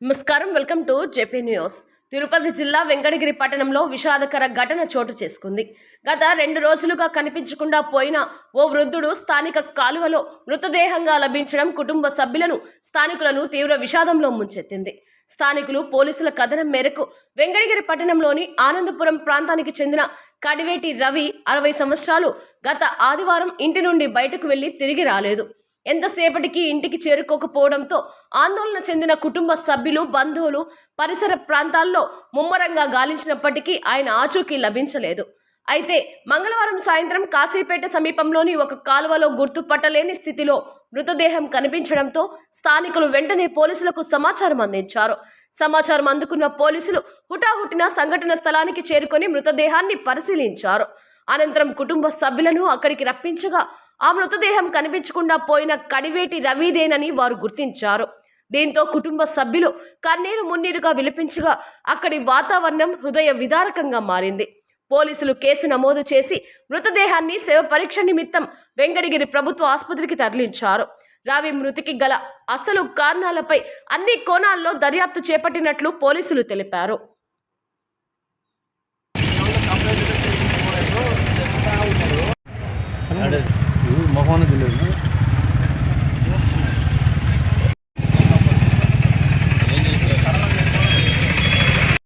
నమస్కారం, welcome to JP news. Tirupati జిల్లా వెంకటగిరి పట్టణంలో విషాదకర ఘటన చోటు చేసుకుంది. గత 2 రోజులుగా కనిపించకుండా పోయిన ఓ వృద్ధుడు స్థానిక కాలువలో మృతదేహంగా లభించడం కుటుంబ సభ్యులను, స్థానికులను తీవ్ర విషాదంలో ముంచెత్తింది. స్థానికులు పోలీసుల కథనం మేరకు వెంకటగిరి పట్టణంలోని ఆనందపురం ప్రాంతానికి చెందిన కడివేటి రవి 60 సంవత్సరాలు గత ఆదివారం ఇంటి నుండి బయటకు వెళ్లి తిరిగి రాలేదు. ఎంతసేపటికి ఇంటికి చేరుకోకపోవడంతో ఆందోళన చెందిన కుటుంబ సభ్యులు, బంధువులు పరిసర ప్రాంతాల్లో ముమ్మరంగా గాలించినప్పటికీ ఆయన ఆచూకీ లభించలేదు. అయితే మంగళవారం సాయంత్రం కాశీపేట సమీపంలోని ఒక కాలువలో గుర్తుపట్టలేని స్థితిలో మృతదేహం కనిపించడంతో స్థానికులు వెంటనే పోలీసులకు సమాచారం అందించారు. సమాచారం అందుకున్న పోలీసులు హుటాహుటిన సంఘటన స్థలానికి చేరుకొని మృతదేహాన్ని పరిశీలించారు. అనంతరం కుటుంబ సభ్యులను అక్కడికి రప్పించగా ఆ మృతదేహం కనిపించకుండా పోయిన కడివేటి రవిదేనని వారు గుర్తించారు. దీంతో కుటుంబ సభ్యులు కన్నీరు మున్నీరుగా విలపించగా అక్కడి వాతావరణం హృదయ విదారకంగా మారింది. పోలీసులు కేసు నమోదు చేసి మృతదేహాన్ని శవ పరీక్ష నిమిత్తం వెంకటగిరి ప్రభుత్వ ఆసుపత్రికి తరలించారు. రవి మృతికి గల అసలు కారణాలపై అన్ని కోణాల్లో దర్యాప్తు చేపట్టినట్లు పోలీసులు తెలిపారు. మొహం తెలియదు.